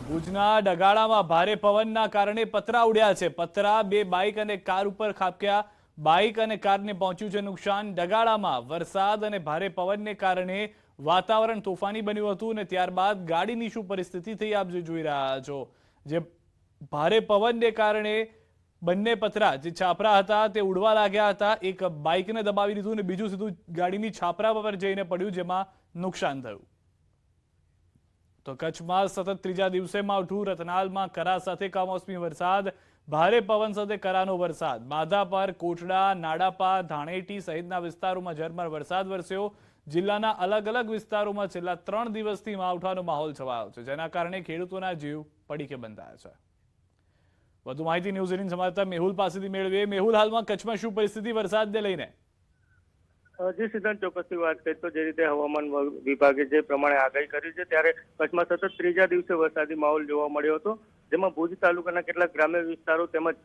ભુજના ડગાળામાં ભારે પવનના કારણે પતરા ઉડ્યા છે. પતરા બે બાઇક અને કાર ઉપર ખાબક્યા. બાઇક અને કારને પહોંચ્યું છે નુકસાન. ડગાળામાં વરસાદ અને ભારે પવનને કારણે વાતાવરણ તોફાની બન્યું હતું અને ત્યારબાદ ગાડીની શું પરિસ્થિતિ થઈ આપ જે જોઈ રહ્યા છો. જે ભારે પવનને કારણે બંને પતરા જે છાપરા હતા તે ઉડવા લાગ્યા હતા. એક બાઇકને દબાવી દીધું અને બીજું સીધું ગાડીની છાપરા પર જઈને પડ્યું, જેમાં નુકસાન થયું. તો કચ્છમાં સતત ત્રીજા દિવસે માવઠું. રતનાલમાં કરા સાથે કમોસમી વરસાદ, ભારે પવન સાથે કરાનો વરસાદ. માધાપર, કોટડા, નાડાપા, ધાણેટી સહિતના વિસ્તારોમાં ઝરમર વરસાદ વરસ્યો. જિલ્લાના અલગ અલગ વિસ્તારોમાં છેલ્લા 3 દિવસથી માવઠાનો માહોલ છવાયો છે, જેના કારણે ખેડૂતોના જીવ પડીકે બંધાયા છે. વધુ માહિતી ન્યૂઝ 18 સમાચાર મેહુલ પાસેથી મેળવીએ. મેહુલ, હાલમાં કચ્છમાં શું પરિસ્થિતિ વરસાદને લઈને? જે સિદ્ધાંત ચોક્કસથી વાત કરીએ તો જે રીતે હવામાન વિભાગે જે પ્રમાણે આગાહી કરી છે, ત્યારે કચ્છમાં સતત ત્રીજા દિવસે વરસાદી માહોલ જોવા મળ્યો હતો, જેમાં ભુજ તાલુકાના કેટલાક ગ્રામ્ય વિસ્તારો તેમજ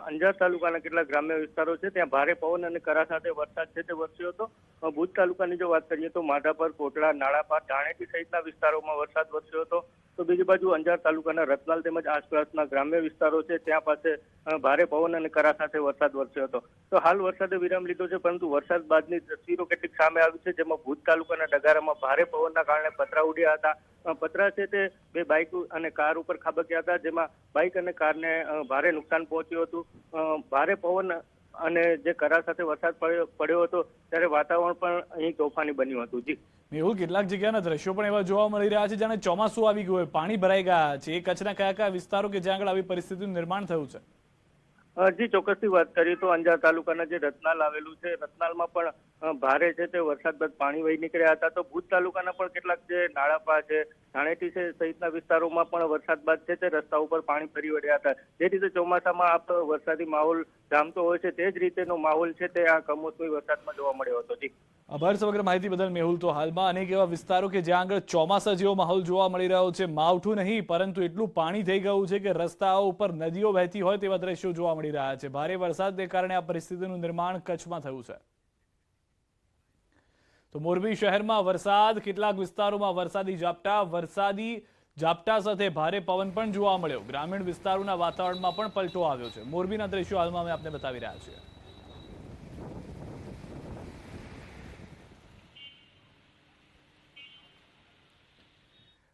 અંજાર તાલુકાના કેટલાક ગ્રામ્ય વિસ્તારો છે ત્યાં ભારે પવન અને કરા સાથે વરસાદ છે તે વરસ્યો હતો. ભુજ તાલુકાની જો વાત કરીએ તો માધાપર, કોટડા, નાડાપા, ધાણેટી સહિતના વિસ્તારોમાં વરસાદ વરસ્યો હતો. તો બીજી બાજુ અંજાર તાલુકાના રતનાલ તેમજ આસપાસના ગ્રામ્ય વિસ્તારો છે ત્યાં પાસે ભારે પવન અને કરા સાથે વરસાદ વરસ્યો હતો. તો હાલ વરસાદે વિરામ લીધો છે, પરંતુ વરસાદ બાદની તસવીરો કેટલીક સામે આવી છે, જેમાં ભુજ તાલુકાના ડગારામાં ભારે પવનના કારણે પતરા ઉડ્યા હતા. પતરા છે તે બે બાઇક અને કાર ઉપર ખાબક્યા હતા, જેમાં બાઇક અને કારને ભારે નુકસાન પહોંચ્યું હતું. ભારે પવન અને જે કરા સાથે વરસાદ પડ્યો હતો ત્યારે વાતાવરણ પણ અહીં તોફાની બન્યું હતું. જી મેહુલ, કેટલાક જગ્યાના દ્રશ્યો પણ એવા જોવા મળી રહ્યા છે જાણે ચોમાસું આવી ગયું હોય, પાણી ભરાઈ ગયા છે. એ કચ્છના કયા કયા વિસ્તારો કે જ્યાં આગળ આવી પરિસ્થિતિનું નિર્માણ થયું છે? જી ચોક્કસથી વાત કરીએ તો અંજાર તાલુકાના જે રતનાલ આવેલું છે, રતનાલમાં પણ ભારે છે તે વરસાદ બાદ પાણી વહી નીકળ્યા હતા. તો ભુજ તાલુકાના પણ કેટલાક જે નાળાપા છે, ધાણેટી છે સહિતના વિસ્તારોમાં પણ વરસાદ બાદ છે તે રસ્તા ઉપર પાણી ફરી વળ્યા હતા. જે રીતે ચોમાસામાં આપ વરસાદી માહોલ જામતો હોય છે, તે જ રીતેનો માહોલ છે તે આ કમોસમી વરસાદમાં જોવા મળ્યો હતો. જી આભાર સમગ્ર માહિતી બદલ મેહુલ. તો હાલમાં અનેક એવા વિસ્તારો કે જ્યાં આગળ ચોમાસા જેવો માહોલ જોવા મળી રહ્યો છે. માવઠું નહીં, પરંતુ એટલું પાણી થઈ ગયું છે કે રસ્તાઓ ઉપર નદીઓ વહેતી હોય તેવા દ્રશ્યો જોવા મળી રહ્યા છે. ભારે વરસાદને કારણે આ પરિસ્થિતિનું નિર્માણ કચ્છમાં થયું છે. તો મોરબી શહેરમાં વરસાદ, કેટલાક વિસ્તારોમાં વરસાદી ઝાપટા સાથે ભારે પવન પણ જોવા મળ્યો. ગ્રામીણ વિસ્તારોના વાતાવરણમાં પણ પલટો આવ્યો છે. મોરબીના દ્રશ્યો હાલમાં અમે આપને બતાવી રહ્યા છીએ.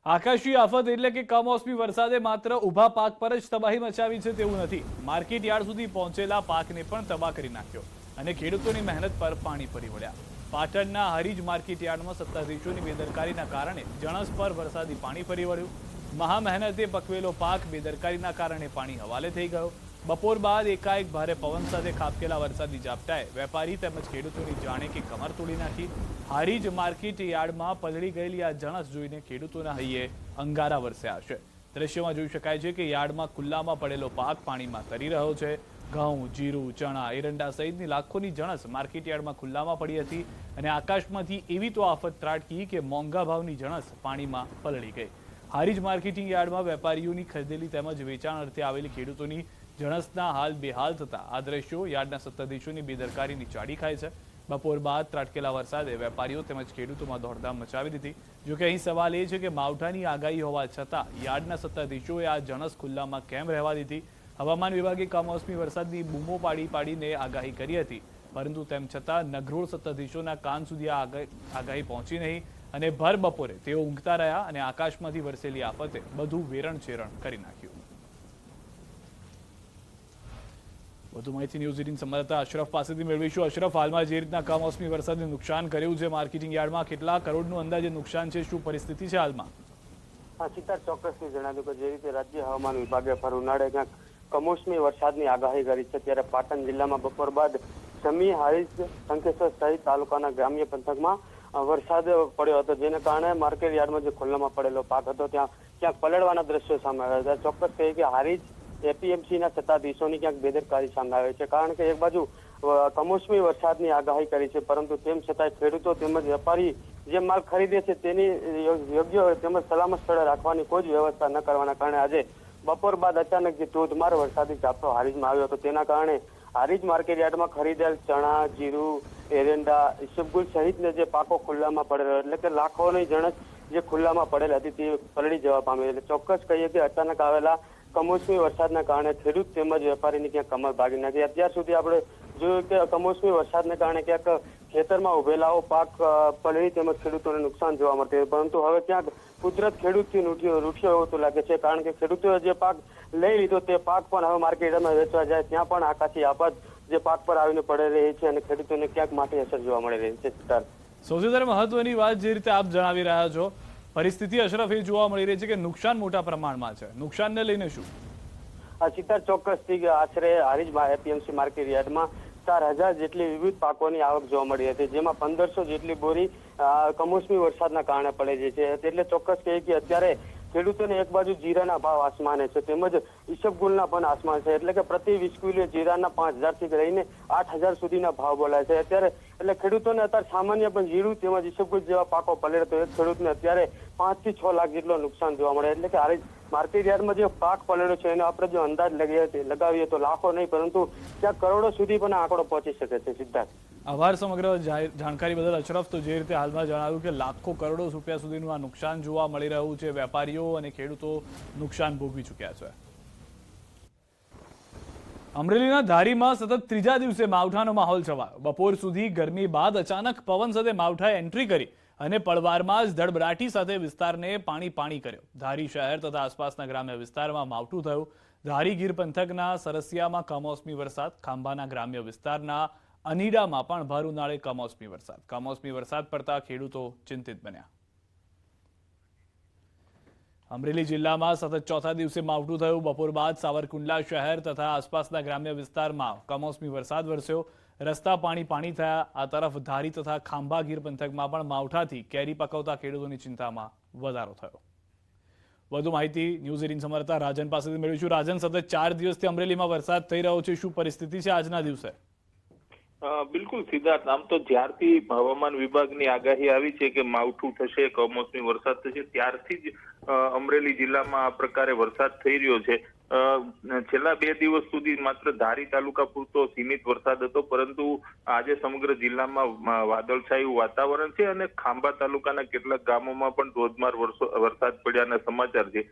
આકાશી આફત એટલે કે કમોસમી વરસાદે માત્ર ઊભા પાક પર જ તબાહી મચાવી છે તેવું નથી. માર્કેટ યાર્ડ સુધી પહોંચેલા પાકને પણ તબાહ કરી નાખ્યો અને ખેડૂતોની મહેનત પર પાણી ફરી વળ્યા. પાટણના હરીજ માર્કેટ યાર્ડમાં સત્તાધીશોની બેદરકારીના કારણે જણસ પર વરસાદી પાણી ફરી વળ્યું. મહા મહેનતે પકવેલો પાક બેદરકારીના કારણે પાણી હવાલે થઈ ગયો. બપોર બાદ એકાએક ભારે પવન સાથે ખાબકેલા વરસાદી ઝાપટાએ વેપારી તેમજ ખેડૂતોની જાણે કે કમર તોડી નાખી. હારીજ માર્કેટ યાર્ડમાં પલળી ગયેલી આ જણસ જોઈને ખેડૂતોના હૈયે અંગારા વરસ્યા છે. દ્રશ્યોમાં જોઈ શકાય છે કે યાર્ડમાં ખુલ્લામાં પડેલો પાક પાણીમાં તરી રહ્યો છે. ઘઉં, જીરું, ચણા, એરંડા સહિતની લાખોની જણસ માર્કેટ યાર્ડમાં ખુલ્લામાં પડી હતી અને આકાશમાંથી એવી તો આફત ત્રાટકી કે મોંઘા ભાવની જણસ પાણીમાં પલળી ગઈ. હારીજ માર્કેટિંગ યાર્ડમાં વેપારીઓની ખરીદેલી તેમજ વેચાણ અર્થે આવેલી ખેડૂતોની જણસના હાલ બેહાલ થતા આ દ્રશ્યો યાર્ડના સત્તાધીશોની બેદરકારીની ચાડી ખાય છે. બપોર બાદ ત્રાટકેલા વરસાદે વેપારીઓ તેમજ ખેડૂતોમાં દોડધામ મચાવી દીધી. જોકે અહીં સવાલ એ છે કે માવઠાની આગાહી હોવા છતાં યાર્ડના સત્તાધીશોએ આ જણસ ખુલ્લામાં કેમ રહેવા દીધી? હવામાન વિભાગે કમોસમી વરસાદની બૂમો પાડીને આગાહી કરી હતી, પરંતુ તેમ છતાં નગરોળ સત્તાધીશોના કાન સુધી આ આગાહી પહોંચી નહીં અને ભર બપોરે તેઓ ઊંઘતા રહ્યા અને આકાશમાંથી વરસેલી આફતે બધું વેરણ-ચેરણ કરી નાખ્યું. વધુ માહિતી ન્યૂઝ 18 સંવાદદાતા અશરફ પાસેથી મેળવીશું. અશરફ, હાલમાં જે રીતના કમોસમી વરસાદે નુકસાન કર્યું છે માર્કેટિંગ યાર્ડમાં, કેટલા કરોડનું અંદાજે નુકસાન છે, શું પરિસ્થિતિ છે હાલમાં? સિદ્ધાર્થ, ચોક્કસથી જણાવ્યું કે જે રીતે રાજ્ય હવામાન વિભાગે ભર ઉનાળે ક્યાંક કમોસમી વરસાદની આગાહી કરી છે, ત્યારે પાટણ જિલ્લામાં બપોર બાદ સમી, હારીજ, શંખેશ્વર સહિત તાલુકાના ગ્રામ્ય પંથકમાં વરસાદ પડ્યો હતો, જેને કારણે માર્કેટ યાર્ડમાં જે ખુલ્લામાં પડેલો પાક હતો ત્યાં ક્યાંક પલળવાના દ્રશ્યો સામે આવ્યા હતા. ચોક્કસ કહીએ કે હારીજ એપીએમસીના સત્તાધીશોની ક્યાંક બેદરકારી સામે આવે છે, કારણ કે એક બાજુ કમોસમી વરસાદની આગાહી કરી છે, પરંતુ તેમ છતાંય ખેડૂતો તેમજ વેપારી જે માલ ખરીદે છે તેની યોગ્ય તેમજ સલામત સ્થળે રાખવાની કોઈ જ વ્યવસ્થા ન કરવાના કારણે આજે બપોર બાદ અચાનક જે ધોધમાર વરસાદી ઝાપટો હારીજમાં આવ્યો હતો, તેના કારણે હારીજ માર્કેટ યાર્ડમાં ખરીદેલ ચણા, જીરું, એરંડા, ઇસબગુલ સહિતના જે પાકો ખુલ્લામાં પડેલો, એટલે કે લાખોની જણસ જે ખુલ્લામાં પડેલ હતી તે પલળી જવા પામી. એટલે ચોક્કસ કહીએ કે અચાનક આવેલા કમોસમી વરસાદના કારણે ખેડૂત તેમજ વેપારીની ક્યાંક કમર ભાગી નાખી. અત્યાર સુધી આપણે જોયું કે કમોસમી વરસાદને કારણે ક્યાંક ખેતરમાં ઉભેલાઓ પાક પલળી તેમજ ખેડૂતોને નુકસાન જોવા મળતું હતું, પરંતુ હવે ક્યાંક કુદરત ખેડૂતથી રૂઠ્યો એવું તો લાગે છે, કારણ કે ખેડૂતોએ જે પાક લઈ લીધો તે પાક પણ હવે માર્કેટમાં વેચવા જાય ત્યાં પણ આકાશી આફત જે પાક પર આવીને પડી રહી છે અને ખેડૂતોને ક્યાંક માઠી અસર જોવા મળી રહી છે. સિદ્ધાર્થ, સૌથી વધારે મહત્વની વાત જે રીતે આપ જણાવી રહ્યા છો, પરિસ્થિતિ અશરફ એ જોવા મળી રહી છે કે નુકસાન મોટા પ્રમાણમાં છે. નુકસાનને લઈને શું? સિદ્ધાર્થ, ચોક્કસથી આશરે હારીજ એપીએમસી માર્કેટ યાર્ડમાં 4000 જેટલી વિવિધ પાકોની આવક જોવા મળી હતી, જેમાં 1500 જેટલી બોરી કમોસમી વરસાદના કારણે પડે છે. એટલે ચોક્કસ કહીએ કે અત્યારે ખેડૂતોને એક બાજુ જીરાના ભાવ આસમાને છે તેમજ ઈસબગુલના પણ આસમાન છે. એટલે કે પ્રતિ 20 કિલો જીરાના 5000 થી લઈને 8000 સુધીના ભાવ બોલાય છે અત્યારે. એટલે ખેડૂતોને અત્યારે સામાન્ય પણ જીરું તેમજ ઈસબગુલ જેવા પાકો પલળે તો એક ખેડૂતને અત્યારે 5 થી 6 લાખ જેટલો નુકસાન જોવા મળે. એટલે કે હારી માર્કેટ યાર્ડમાં જે પાક પલળ્યો છે એનો આપણે જો અંદાજ લગાવીએ તો લાખો નહીં પરંતુ ત્યાં કરોડો સુધી પણ આંકડો પહોંચી શકે છે. સિદ્ધાર્થ, આભાર સમગ્ર જાણકારી બદલ અશરફ. તો જે રીતે હાલમાં જણાવ્યું કે લાખો કરોડો રૂપિયા સુધીનું આ નુકસાન જોવા મળી રહ્યું છે, વેપારીઓ અને ખેડૂતો નુકસાન ભોગવી ચૂક્યા છે. અમરેલીના ધારીમાં સતત ત્રીજા દિવસે માવઠાનો માહોલ છવાયો. બપોર સુધી ગરમી બાદ અચાનક પવન સાથે માવઠાએ એન્ટ્રી કરી અને પળવારમાં જ ધડબડાટી સાથે વિસ્તારને પાણી કર્યો. ધારી શહેર તથા આસપાસના ગ્રામ્ય વિસ્તારમાં માવઠું થયું. ધારી ગીર પંથકના સરસિયામાં કમોસમી વરસાદ, ખાંભાના ગ્રામ્ય વિસ્તારના અનીડામાં પણ ભર ઉનાળે કમોસમી વરસાદ પડતા ખેડૂતો ચિંતિત બન્યા. અમરેલી જિલ્લામાં સતત ચોથા દિવસે માવઠું થયું. બપોર બાદ સાવરકુંડલા શહેર તથા આસપાસના ગ્રામ્ય વિસ્તારમાં કમોસમી વરસાદ વરસ્યો. રસ્તા પાણી થયા. આ તરફ ધારી તથા ખાંભા ગીર પંથકમાં પણ માવઠાથી કેરી પકવતા ખેડૂતોની ચિંતામાં વધારો થયો. વધુ માહિતી ન્યૂઝ 18 સંવાદદાતા રાજન પાસેથી મેળવીશું. રાજન, સતત 4 દિવસથી અમરેલીમાં વરસાદ થઈ રહ્યો છે, શું પરિસ્થિતિ છે આજના દિવસે? બિલકુલ સિદ્ધાર્થ, આમ તો જ્યારથી હવામાન વિભાગની આગાહી આવી છે કે માવઠું થશે, કમોસમી વરસાદ થશે, ત્યારથી જ અમરેલી જિલ્લામાં આ પ્રકારે વરસાદ થઈ રહ્યો છે. છેલ્લા 2 દિવસ સુધી માત્ર ધારી તાલુકા પૂરતો સીમિત વરસાદ હતો, પરંતુ આજે સમગ્ર જિલ્લામાં વાદળછાયું વાતાવરણ છે અને ખાંભા તાલુકાના કેટલાક ગામોમાં પણ ધોધમાર વરસાદ પડ્યાના સમાચાર છે.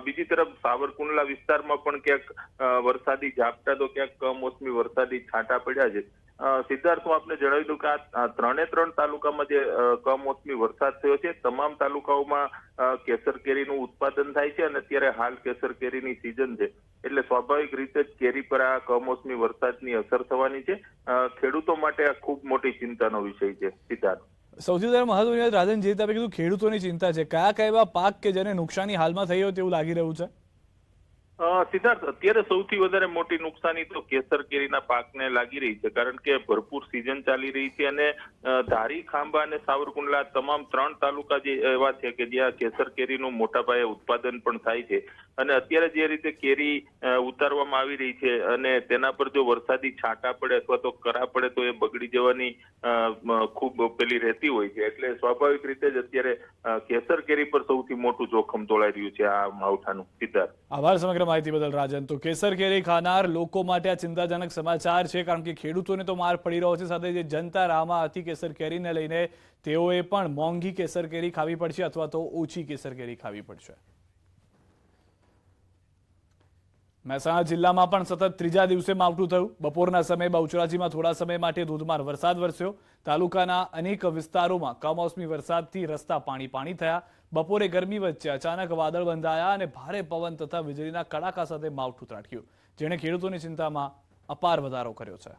બીજી તરફ સાવરકુંડલા વિસ્તારમાં પણ ક્યાંક વરસાદી ઝાપટા તો ક્યાંક કમોસમી વરસાદી છાંટા પડ્યા છે. સિદ્ધાર્થ, હું આપને જણાવી દઉં કે આ 3 તાલુકામાં જે કમોસમી વરસાદ થયો છે, તમામ તાલુકાઓમાં કેસર કેરીનું ઉત્પાદન થાય છે અને અત્યારે હાલ કેસર કેરીની સિઝન છે, એટલે સ્વાભાવિક રીતે જ કેરી પર આ કમોસમી વરસાદની અસર થવાની છે. ખેડૂતો માટે આ ખૂબ મોટી ચિંતાનો વિષય છે. સિદ્ધાર્થ, સૌથી વધારે મહત્વની વાત રાજન, જે રીતે આપણે કીધું ખેડૂતોની ચિંતા છે, કયા એવા પાક કે જેને નુકસાની હાલમાં થઈ હોય તેવું લાગી રહ્યું છે? સિદ્ધાર્થ, અત્યારે સૌથી વધારે મોટી નુકસાની તો કેસર કેરીના પાકને લાગી રહી છે, કારણ કે ભરપૂર સિઝન ચાલી રહી છે અને ધારી, ખાંભા અને સાવરકુંડલા તમામ 3 તાલુકા જે એવા છે કે જ્યાં કેસર કેરીનું મોટા પાયે ઉત્પાદન પણ થાય છે. અને અત્યારે જે રીતે કેરી ઉતારવામાં આવી રહી છે અને તેના પર જો વરસાદી છાંટા પડે અથવા તો કરા પડે તો એ બગડી જવાની ખૂબ પેલી રહેતી હોય છે, એટલે સ્વાભાવિક રીતે જ અત્યારે કેસર કેરી પર સૌથી મોટું જોખમ તોળાઈ રહ્યું છે આ માવઠાનું. સિદ્ધાર્થ, આભાર સમગ્ર માહિતી બદલ રાજન. તો કેસર કેરી ખાનાર લોકો માટે આ ચિંતાજનક સમાચાર છે, કારણ કે ખેડૂતોને તો માર પડી રહ્યો છે, સાથે જે જનતા રાહમાં હતી કેસર કેરીને લઈને તેઓએ પણ મોંઘી કેસર કેરી ખાવી પડશે અથવા તો ઓછી કેસર કેરી ખાવી પડશે. મહેસાણા જિલ્લામાં પણ સતત ત્રીજા દિવસે માવઠું થયું. બપોરના સમયે બહુચરાજીમાં થોડા સમય માટે ધોધમાર વરસાદ વરસ્યો. તાલુકાના અનેક વિસ્તારોમાં કમોસમી વરસાદથી રસ્તા પાણી થયા. બપોરે ગરમી વચ્ચે અચાનક વાદળ બંધાયા અને ભારે પવન તથા વીજળીના કડાકા સાથે માવઠું ત્રાટક્યું, જેણે ખેડૂતોની ચિંતામાં અપાર વધારો કર્યો છે.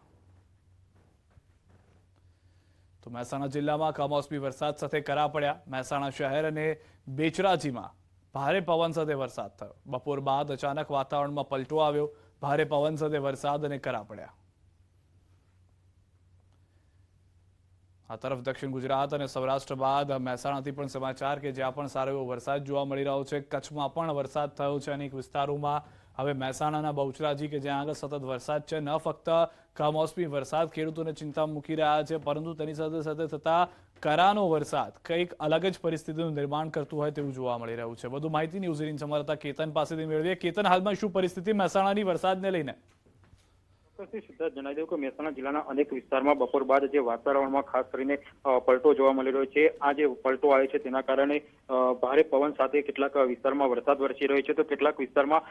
તો મહેસાણા જિલ્લામાં કમોસમી વરસાદ સાથે કરા પડ્યા. મહેસાણા શહેર અને બેચરાજીમાં ભારે પવન સાથે વરસાદ થયો. બપોર બાદ અચાનક વાતાવરણમાં પલટો આવ્યો. ભારે પવન સાથે વરસાદ અને કરા પડ્યા. આ તરફ દક્ષિણ ગુજરાત અને સૌરાષ્ટ્ર બાદ મહેસાણાથી પણ સમાચાર કે જ્યાં પણ સારો એવો વરસાદ જોવા મળી રહ્યો છે. કચ્છમાં પણ વરસાદ થયો છે અનેક વિસ્તારોમાં. હવે મહેસાણાના બહુચરાજી કે જ્યાં આગળ સતત વરસાદ છે, ન ફક્ત કમોસમી વરસાદ ખેડૂતોને ચિંતા મૂકી રહ્યા છે, પરંતુ તેની સાથે સાથે થતા કરાનો વરસાદ કંઈક અલગ જ પરિસ્થિતિનું નિર્માણ કરતું હોય તેવું જોવા મળી રહ્યું છે. વધુ માહિતી ન્યૂઝ 18 સંવાદદાતા કેતન પાસેથી મેળવીએ. કેતન, હાલમાં શું પરિસ્થિતિ મહેસાણાની વરસાદને લઈને? ચોક્કસથી સિદ્ધાર્થ જણાવી દઉં કે મહેસાણા જિલ્લાના અનેક વિસ્તારમાં બપોર બાદ જે વાતાવરણમાં ખાસ કરીને પલટો જોવા મળી રહ્યો છે. આ જે પલટો આવે છે તેના કારણે ભારે પવન સાથે કેટલાક વિસ્તારમાં વરસાદ વરસી રહ્યો છે, તો કેટલાક વિસ્તારમાં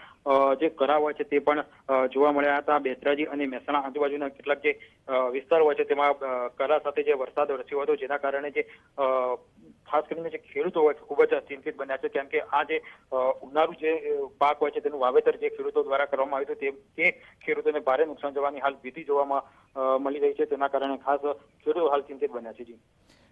જે કરા હોય છે તે પણ જોવા મળ્યા હતા. બેચરાજી અને મહેસાણા આજુબાજુના કેટલાક જે વિસ્તાર હોય છે તેમાં કરા સાથે જે વરસાદ વરસ્યો હતો, જેના કારણે જે ખાસ કરીને જે ખેડૂતો હોય છે ખૂબ જ ચિંતિત બન્યા છે, કેમ કે આ જે ઉનાળુ જે પાક હોય છે તેનું વાવેતર જે ખેડૂતો દ્વારા કરવામાં આવ્યું હતું તે ખેડૂતોને ભારે નુકસાન જવાની હાલ ભીતિ જોવામાં મળી રહી છે. તેના કારણે ખાસ ખેડૂતો હાલ ચિંતિત બન્યા છે. જી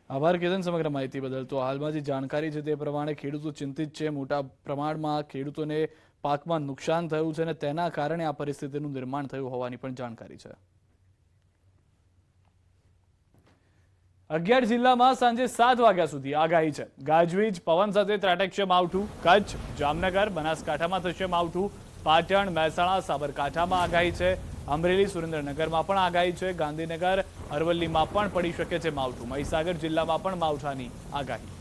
આભાર કેતન સમગ્ર માહિતી બદલ. તો હાલમાં જે જાણકારી છે તે પ્રમાણે ખેડૂતો ચિંતિત છે. મોટા પ્રમાણમાં ખેડૂતોને પાકમાં નુકસાન થયું છે અને તેના કારણે આ પરિસ્થિતિનું નિર્માણ થયું હોવાની પણ જાણકારી છે. 11 જિલ્લામાં સાંજે 7 વાગ્યા સુધી આગાહી છે. ગાજવીજ પવન સાથે ત્રાટકશે માવઠું. કચ્છ, જામનગર, બનાસકાંઠામાં થશે માવઠું. પાટણ, મહેસાણા, સાબરકાંઠામાં આગાહી છે. અમરેલી, સુરેન્દ્રનગરમાં પણ આગાહી છે. ગાંધીનગર, અરવલ્લીમાં પણ પડી શકે છે માવઠું. મહીસાગર જિલ્લામાં પણ માવઠાની આગાહી.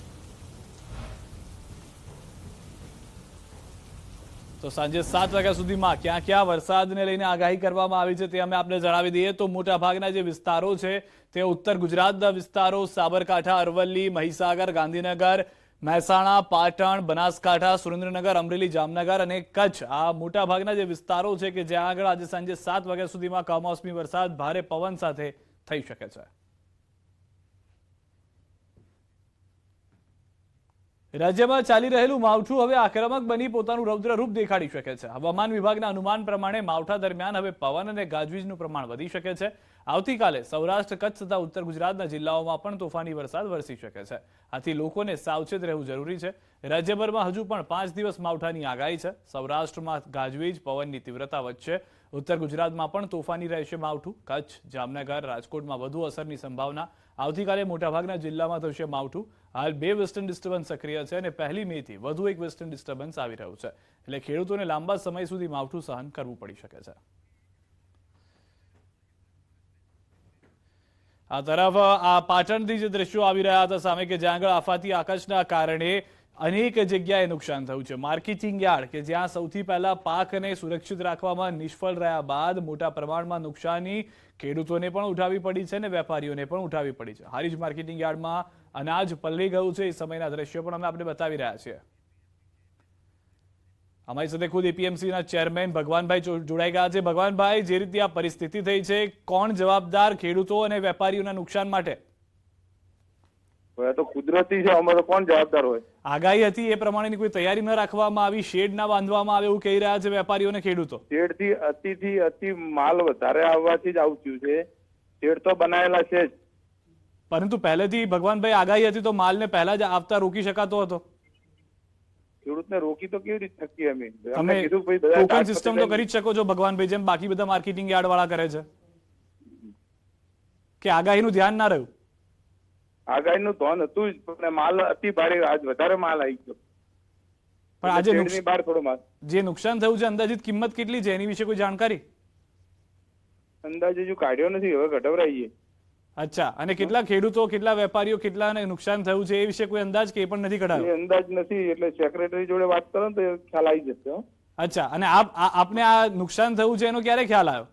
તો સાંજે 7 વાગ્યા સુધીમાં ક્યાં ક્યાં વરસાદને લઈને આગાહી કરવામાં આવી છે તે અમે આપને જણાવી દઈએ. તો મોટાભાગના જે વિસ્તારો છે તે ઉત્તર ગુજરાતના વિસ્તારો, સાબરકાંઠા, અરવલ્લી, મહીસાગર, ગાંધીનગર, મહેસાણા, પાટણ, બનાસકાંઠા, સુરેન્દ્રનગર, અમરેલી, જામનગર અને કચ્છ, આ મોટાભાગના જે વિસ્તારો છે કે જ્યાં આગળ આજે સાંજે 7 વાગ્યા સુધીમાં કમોસમી વરસાદ ભારે પવન સાથે થઈ શકે છે. રાજ્યમાં ચાલી રહેલું માવઠું હવે આક્રમક બની પોતાનું રૌદ્ર રૂપ દેખાડી શકે છે. હવામાન વિભાગના અનુમાન પ્રમાણે માવઠા દરમિયાન હવે પવન અને ગાજવીજનું પ્રમાણ વધી શકે છે. આવતીકાલે સૌરાષ્ટ્ર, કચ્છ તથા ઉત્તર ગુજરાતના જિલ્લાઓમાં પણ તોફાની વરસાદ વરસી શકે છે. આથી લોકોને સાવચેત રહેવું જરૂરી છે. રાજ્યભરમાં હજુ પણ 5 દિવસ માવઠાની આગાહી છે. સૌરાષ્ટ્રમાં ગાજવીજ પવનની તીવ્રતા વધશે. ઉત્તર ગુજરાતમાં પણ તોફાની રહેશે માવઠું. કચ્છ, જામનગર, રાજકોટમાં વધુ અસરની સંભાવના. આવતીકાલે મોટાભાગના જિલ્લામાં થશે માવઠું. હાલ 2 વેસ્ટર્ન ડિસ્ટર્બન્સ સક્રિય છે અને 1 મેથી વધુ એક વેસ્ટર્ન ડિસ્ટર્બન્સ આવી રહ્યું છે. એટલે ખેડૂતોને લાંબા સમય સુધી માવઠું સહન કરવું પડી શકે છે. આ તરફ આ પાટણથી જે દ્રશ્યો આવી રહ્યા હતા સામે કે જ્યાં આગળ આફાતી આકાશના કારણે અનેક જગ્યાએ નુકસાન થયું છે. માર્કેટિંગ યાર્ડ કે જ્યાં સૌથી પહેલા પાકને સુરક્ષિત રાખવામાં નિષ્ફળ રહ્યા બાદ મોટા પ્રમાણમાં નુકસાની ખેડૂતોને પણ ઉઠાવવી પડી છે અને વેપારીઓને પણ ઉઠાવવી પડી છે. હારીજ માર્કેટિંગ યાર્ડમાં અનાજ પલળી ગયું છે. એ સમયના દ્રશ્યો પણ અમે આપને બતાવી રહ્યા છીએ. અમારી સાથે ખુદ એપીએમસીના ચેરમેન ભગવાનભાઈ જોડાઈ ગયા છે. ભગવાનભાઈ, જે રીતે આ પરિસ્થિતિ થઈ છે, કોણ જવાબદાર ખેડૂતો અને વેપારીઓના નુકસાન માટે? તો કુદરતી છે, અમારો કોણ જવાબદાર હોય? આગાહી હતી એ પ્રમાણેની કોઈ તૈયારી ન રાખવામાં આવી, શેડ ના બાંધવામાં આવે એવું કહી રહ્યા છે વેપારીઓ અને ખેડૂતો. શેડ થી અતિ માલ વધારે આવવાથી જ આવું થયું છે. શેડ તો બનાવેલા છે જ, પરંતુ પહેલેથી ભગવાનભાઈ આગાહી હતી તો માલને પહેલા જ આવતા રોકી શકાતો હતો. ખેડૂતને રોકી તો કેવી રીતે શકીએ અમે? તમે ટોકન સિસ્ટમ તો કરી જ શકો છો ભગવાનભાઈ, જેમ બાકી બધા માર્કેટિંગ યાર્ડ વાળા કરે છે, કે આગાહીનું ધ્યાન ના રહ્યું? આગાહીનું ધ્યાન હતું જ, પણ માલ અતિ ભારે, આજ વધારે માલ આવી ગયો. પણ આજે શેડની બહાર થોડો માલ જે નુકસાન થયું છે અંદાજિત કિંમત કેટલી છે એની વિશે કોઈ જાણકારી? અંદાજે જો કાઢ્યો નથી, હવે ગઢવરાઈએ. અચ્છા, અને કેટલા ખેડૂતો, કેટલા વેપારીઓ, કેટલાને નુકસાન થયું છે એ વિશે કોઈ અંદાજ કે એ પણ નથી કઢાયો? અંદાજ નથી, એટલે સેક્રેટરી જોડે વાત કરો ને તો ખ્યાલ આવી જશે. અચ્છા, અને આપને આ નુકસાન થયું છે એનો ક્યારે ખ્યાલ આવ્યો?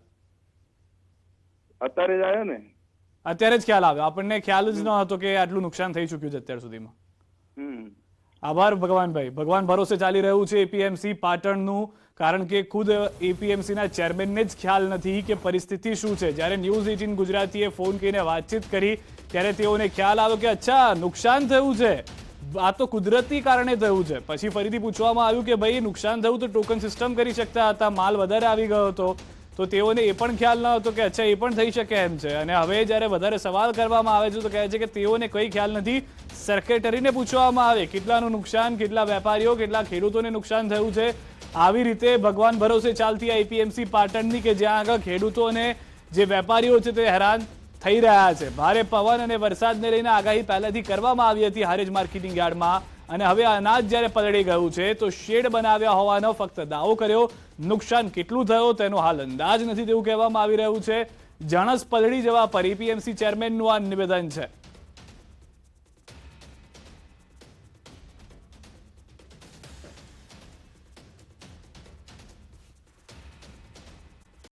અત્યારે જ આવ્યો ને. અત્યારે જ ખ્યાલ આવ્યો? આપણને ખ્યાલ જ ન હતો કે આટલું નુકસાન થઈ ચુક્યું છે અત્યાર સુધીમાં. આભાર ભગવાનભાઈ. ભગવાન ભરોસે ચાલી રહ્યું છે એપીએમસી પાટણનું, કારણ કે ખુદ એપીએમસીના ચેરમેનને જ ખ્યાલ નથી કે પરિસ્થિતિ શું છે. જ્યારે ન્યૂઝ 18 ગુજરાતીએ ફોન કરીને વાતચીત કરી ત્યારે તેઓને ખ્યાલ આવ્યો કે અચ્છા નુકસાન થયું છે, આ તો કુદરતી કારણે થયું છે. પછી ફરીથી પૂછવામાં આવ્યું કે ભાઈ નુકસાન થયું તો ટોકન સિસ્ટમ કરી શકતા હતા, માલ વધારે આવી ગયો હતો, તો તેઓને એ પણ ખ્યાલ ન હતો કે અચ્છા એ પણ થઈ શકે એમ છે. અને હવે જ્યારે વધારે સવાલ કરવામાં આવે છે તો કહે છે કે તેઓને કોઈ ખ્યાલ નથી. સેક્રેટરીને પૂછવામાં આવે કેટલાનું નુકસાન, કેટલા વેપારીઓ, કેટલા ખેડૂતોને નુકસાન થયું છે. આવી રીતે ભગવાન ભરોસે ચાલતી આ એપીએમસી પાટણની કે જ્યાં આગળ ખેડૂતો અને જે વેપારીઓ છે તે હેરાન થઈ રહ્યા છે. ભારે પવન અને વરસાદને લઈને આગાહી પહેલાથી કરવામાં આવી હતી હારીજ માર્કેટિંગ યાર્ડમાં, અને હવે અનાજ જ્યારે પલળી ગયું છે તો શેડ બનાવ્યા હોવાનો ફક્ત દાવો કર્યો. નુકસાન કેટલું થયો તેનો હાલ અંદાજ નથી તેવું કહેવામાં આવી રહ્યું છે. જણસ પલળી જવા પર એપીએમસી ચેરમેનનું આ નિવેદન છે.